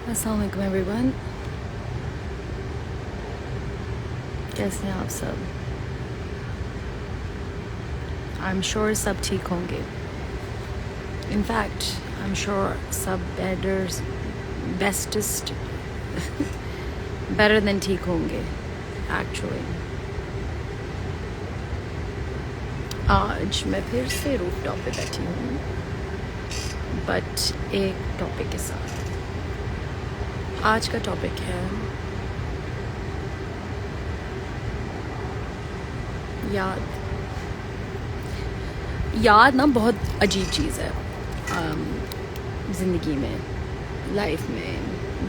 السلام علیکم every one, کیسے ہیں آپ سب؟ آئی ایم شیور سب ٹھیک ہوں گے. In fact I am sure سب بیسٹسٹ بیٹر دین ٹھیک ہوں گے. ایکچولی آج میں پھر سے روف ٹاپ پہ بیٹھی ہوں، بٹ ایک ٹاپک کے ساتھ. آج کا ٹاپک ہے یاد. یاد نا بہت عجیب چیز ہے زندگی میں، لائف میں،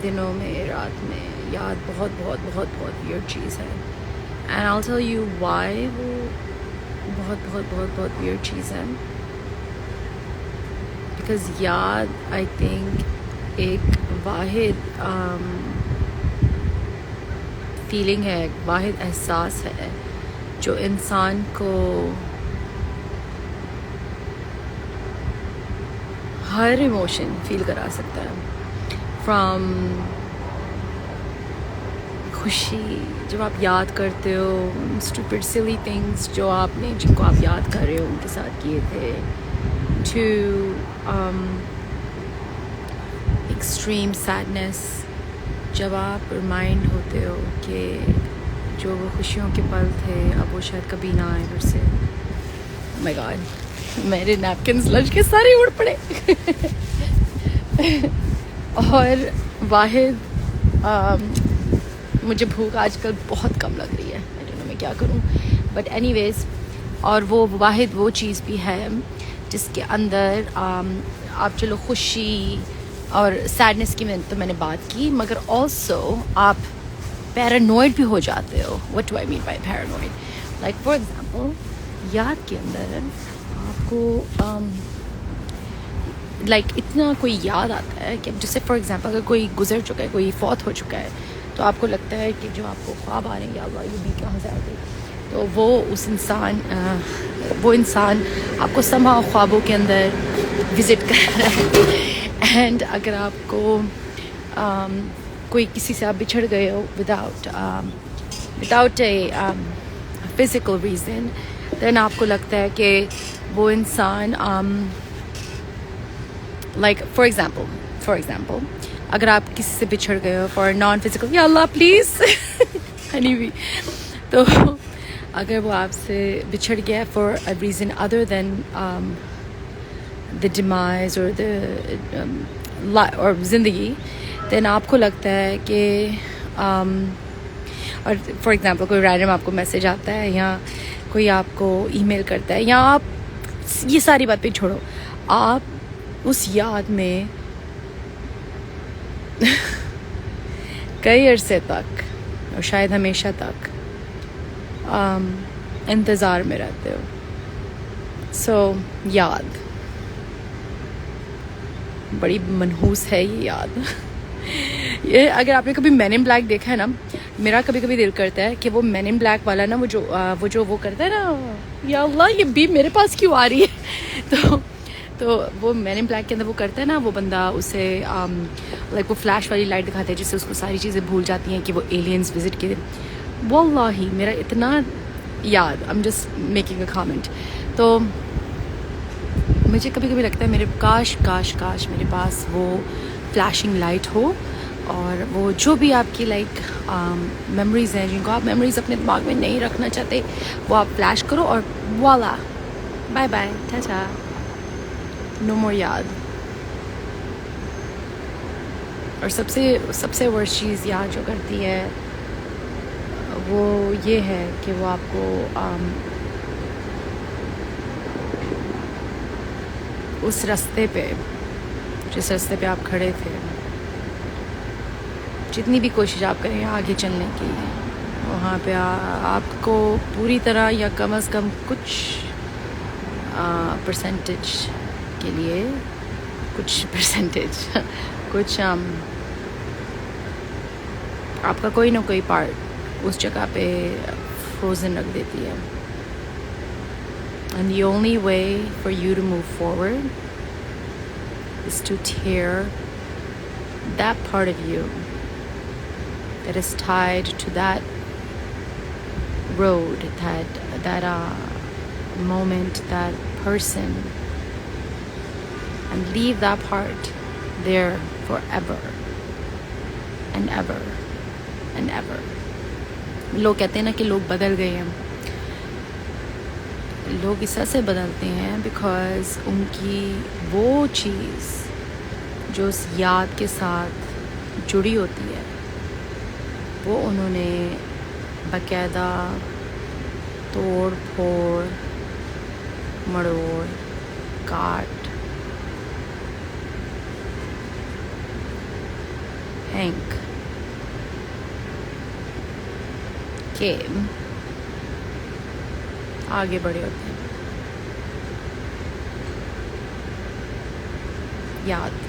دنوں میں، رات میں. یاد بہت بہت بہت بہت ویئرڈ چیز ہے. And I will tell you why وہ بہت بہت بہت بہت ویئرڈ چیز ہے. بیکاز یاد آئی تھنک ایک واحد فیلنگ ہے، ایک واحد احساس ہے جو انسان کو ہر ایموشن فیل کرا سکتا ہے. فرام خوشی جب آپ یاد کرتے ہو اسٹوپڈ سلی تھنگس جو آپ نے جن کو آپ یاد کر رہے ہو ان کے ساتھ کیے تھے، ٹو ایکسٹریم سیڈنس جب آپ ریمائنڈ ہوتے ہو کہ جو وہ خوشیوں کے پل تھے اب وہ شاید کبھی نہ آئے پھر سے. مائی گاڈ، میرے نیپکنس لنچ کے سارے اڑ پڑے. اور واحد مجھے بھوک آج کل بہت کم لگ رہی ہے، I don't know میں کیا کروں، بٹ اینی ویز. اور وہ واحد وہ چیز بھی ہے جس کے اندر آپ چلو خوشی اور سیڈنس کی میں نے بات کی، مگر آلسو آپ پیرانوئڈ بھی ہو جاتے ہو. What do I mean by paranoid? Like for example یاد کے اندر آپ کو لائک اتنا کوئی یاد آتا ہے کہ جیسے فار ایگزامپل اگر کوئی گزر چکا ہے، کوئی فوت ہو چکا ہے، تو آپ کو لگتا ہے کہ جو آپ کو خواب آ رہے ہیں یا اللہ یہ بھی کہاں سے آ گئی، تو وہ انسان آپ کو سمہاؤ خوابوں کے اندر وزٹ کر رہا ہے. اینڈ اگر آپ کو کوئی کسی سے آپ بچھڑ گئے ہو وداؤٹ اے فزیکل ریزن، دین آپ کو لگتا ہے کہ وہ انسان لائک فار ایگزامپل اگر آپ کسی سے بچھڑ گئے ہو فار نان فزیکل، یا اللہ پلیز ہنی بھی، تو اگر وہ آپ سے بچھڑ گیا for a reason other than the demise اور زندگی، دین آپ کو لگتا ہے کہ اور فار ایگزامپل کوئی رینڈم آپ کو میسیج آتا ہے یا کوئی آپ کو ای میل کرتا ہے، یا آپ یہ ساری باتیں چھوڑو، آپ اس یاد میں کئی عرصے تک اور شاید ہمیشہ تک انتظار میں رہتے ہو. سو یاد بڑی منحوس ہے یہ یاد. یہ اگر آپ نے کبھی مین ان بلیک دیکھا ہے نا، میرا کبھی کبھی دل کرتا ہے کہ وہ مین ان بلیک والا نا وہ کرتا ہے نا، یا اللہ یہ بھی میرے پاس کیوں آ رہی ہے، تو وہ مین ان بلیک کے اندر وہ کرتا ہے نا، وہ بندہ اسے لائک وہ فلیش والی لائٹ دکھاتے ہیں جس سے اس کو ساری چیزیں بھول جاتی ہیں کہ وہ ایلینز وزٹ کے. واللہ میرا اتنا یاد، I'm just making a comment. تو مجھے کبھی کبھی لگتا ہے میرے کاش میرے پاس وہ فلیشنگ لائٹ ہو، اور وہ جو بھی آپ کی لائک میموریز ہیں جن کو آپ میموریز اپنے دماغ میں نہیں رکھنا چاہتے، وہ آپ فلیش کرو اور والا بائے بائے ٹاٹا، نو مور یاد. اور سب سے ورسٹ چیز یاد جو کرتی ہے وہ یہ ہے کہ وہ آپ کو اس راستے پہ جس راستے پہ آپ کھڑے تھے، جتنی بھی کوشش آپ کریں آگے چلنے کی، وہاں پہ آپ کو پوری طرح یا کم از کم کچھ پرسنٹیج کے لیے کچھ آپ کا کوئی نہ کوئی پارٹ اس جگہ پہ فروزن رکھ دیتی ہے. And the only way for you to move forward is to tear that part of you that is tied to that road, that moment, that person, and leave that part there forever and ever and ever. لوگ کہتے ہیں نا کہ لوگ بدل گئے ہیں. لوگ اس سے بدلتے ہیں بیکاز ان کی وہ چیز جو اس یاد کے ساتھ جڑی ہوتی ہے وہ انہوں نے باقاعدہ توڑ پھوڑ مڑوڑ کاٹ ہینک کے آگے بڑھے ہوتے ہیں. یاد